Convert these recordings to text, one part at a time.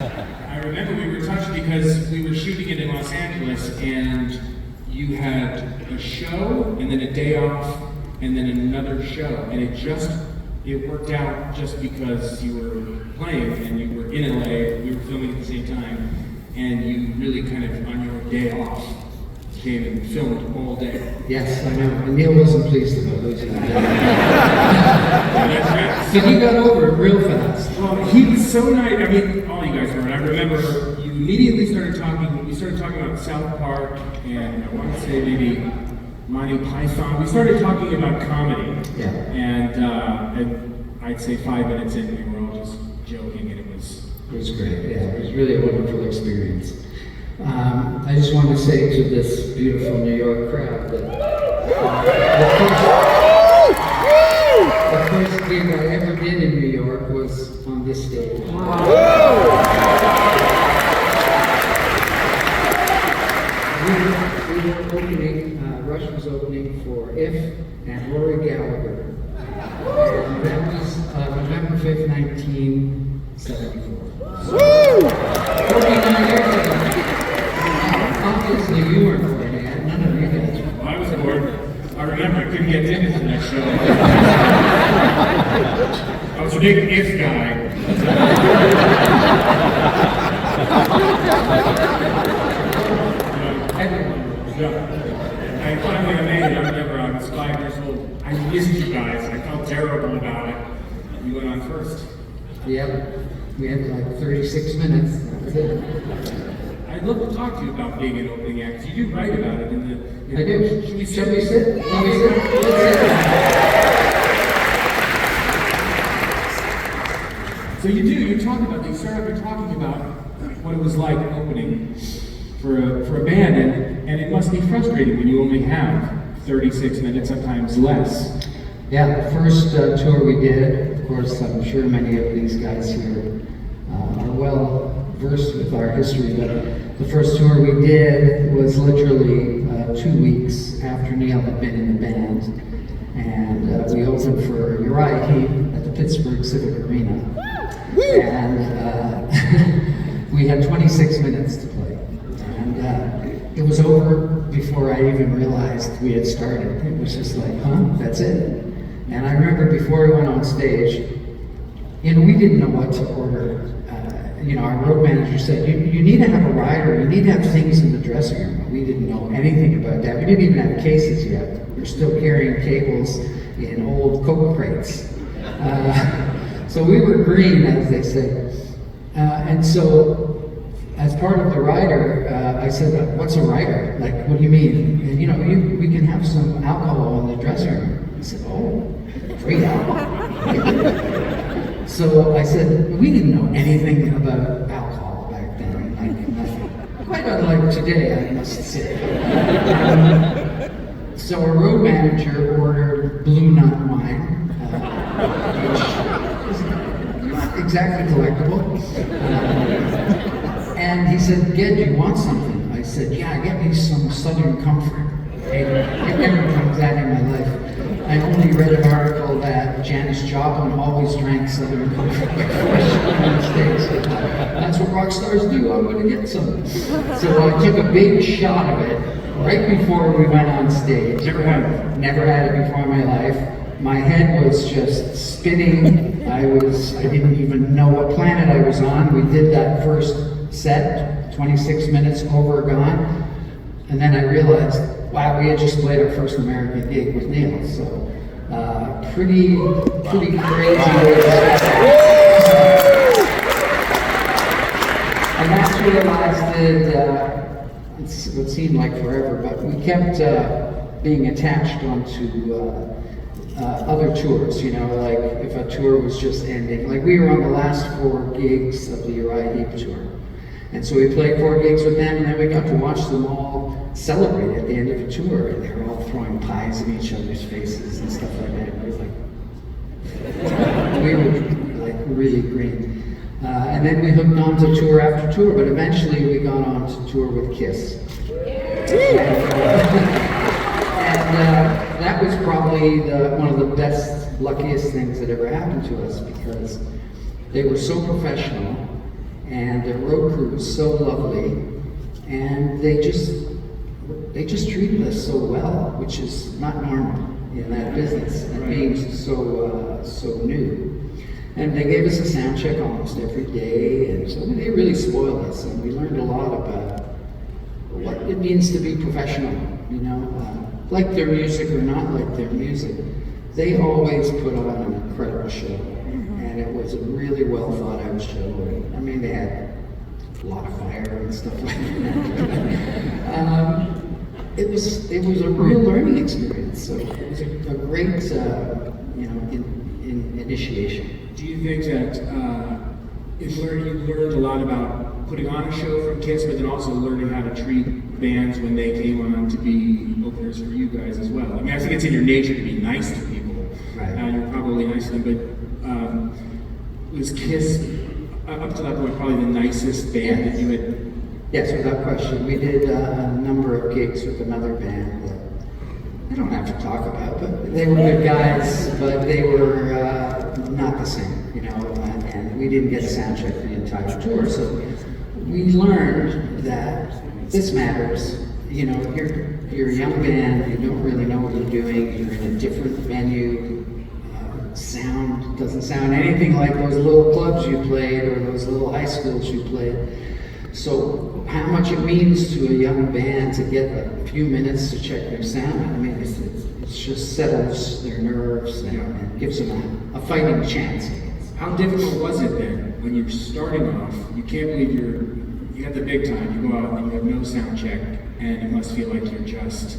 I remember we were touched because we were shooting it in Los Angeles, and you had a show, and then a day off, and then another show, and it worked out just because you were playing, and you were in LA, we were filming at the same time, and you really kind of, on your day off, came and filmed all day. Yes, I know. And Neil wasn't pleased about losing the day. That's right. But he got over it real fast. Well, he was so nice. I mean, all you guys were. And I remember you immediately started talking. We started talking about South Park, and I want to say maybe Monty Python. We started talking about comedy. Yeah. And I'd say 5 minutes in, we were all just joking, and it was great. Yeah, it was really a wonderful experience. I just want to say to this beautiful New York crowd that the first gig I ever did in New York was on this stage. We were opening, Rush was opening for If and Rory Gallagher. And that was November 5th, 1974. 49 years ago. Obviously, you weren't born yet. None of you guys. Well, I was bored. I remember I couldn't get tickets to that show. I was a big If guy. I finally made it. I remember I was 5 years old. I missed you guys. I felt terrible about it. You went on first. Yep. We had like 36 minutes. That was it. I'd love to talk to you about being an opening act. You do write about it in the. I do. Should we sit? Let me sit. Let's sit. So you do. You talk about. You start off talking about what it was like opening for a band, and it must be frustrating when you only have 36 minutes, sometimes less. Yeah, the first tour we did. Of course, I'm sure many of these guys here are well versed with our history, but the first tour we did was literally 2 weeks after Neil had been in the band, and we opened for Uriah Heep at the Pittsburgh Civic Arena, and we had 26 minutes to play, and it was over before I even realized we had started. It was just like, that's it. And I remember before we went on stage, we didn't know what to order. Our road manager said, you need to have a rider, you need to have things in the dressing room. We didn't know anything about that. We didn't even have cases yet. We were still carrying cables in old Coke crates. So we were green, as they say. And so, as part of the rider, I said, what's a rider? Like, what do you mean? And we can have some alcohol in the dressing room. He said, free alcohol. So I said, we didn't know anything about alcohol back then, like nothing. Quite unlike today, I must say. So our road manager ordered Blue Nut wine, which is not exactly collectible. And he said, Ged, do you want something? I said, yeah, get me some Southern Comfort. It never comes that in my life. I only read an article that Janis Joplin always drank Southern Comfort before she went on stage. That's what rock stars do. I'm going to get some. So I took a big shot of it right before we went on stage. Never had it. Never had it before in my life. My head was just spinning. I didn't even know what planet I was on. We did that first set, 26 minutes over, gone. And then I realized, wow, we had just played our first American gig with Neil, so pretty crazy. And that's what lasted, it seemed like forever, but we kept being attached onto other tours, like if a tour was just ending. Like we were on the last 4 gigs of the Uriah Heep tour. And so we played 4 gigs with them, and then we got to watch them all celebrate at the end of the tour. And they were all throwing pies in each other's faces and stuff like that. We were like really green. And then we hooked on to tour after tour, but eventually we got on to tour with Kiss. And that was probably one of the best, luckiest things that ever happened to us, because they were so professional. And the road crew was so lovely, and they just treated us so well, which is not normal in that business, and being so new. And they gave us a sound check almost every day, and so they really spoiled us, and we learned a lot about what it means to be professional, you know, like their music or not like their music. They always put on an incredible show, and it was a really well thought out show. I mean, they had a lot of fire and stuff like that. It was a real learning experience. So it was a great, initiation. Do you think that you learned a lot about putting on a show from Kiss, but then also learning how to treat bands when they came on to be openers for you guys as well? I mean, I think it's in your nature to be nice to people. Right. You're probably nice to them, but was Kiss up to that point probably the nicest band that you had? Yes, without question. We did a number of gigs with another band that I don't have to talk about, but they were good guys, but they were not the same, you know, and we didn't get a sound check the entire tour. So we learned that this matters. You know, you're a young band, you don't really know what you're doing, you're in a different venue. Sound doesn't sound anything like those little clubs you played or those little high schools you played. So how much it means to a young band to get a few minutes to check their sound, I mean, it just settles their nerves and gives them a fighting chance. How difficult was it then when you're starting off? You can't believe you got the big time. You go out and you have no sound check, and it must feel like you're just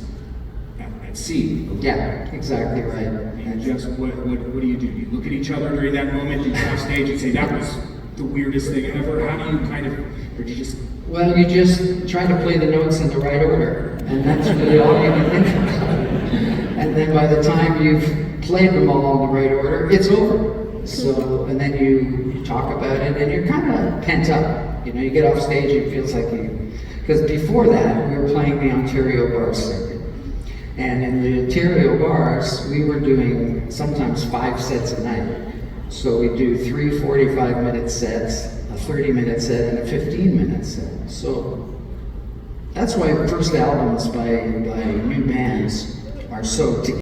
at sea. Yeah, exactly right. And just what do you do? You look at each other during that moment. You go off stage and say that was the weirdest thing ever. How do you kind of, or do you just? Well, you just try to play the notes in the right order, and that's really all you can think about. And then by the time you've played them all in the right order, it's over. So, and then you talk about it, and you're kind of pent up. You know, you get off stage, it feels like because before that, we were playing the Ontario bar circuit. And in the Ontario bars, we were doing sometimes 5 sets a night. So we do 3 45-minute sets, a 30-minute set, and a 15-minute set. So that's why first albums by new bands are so together.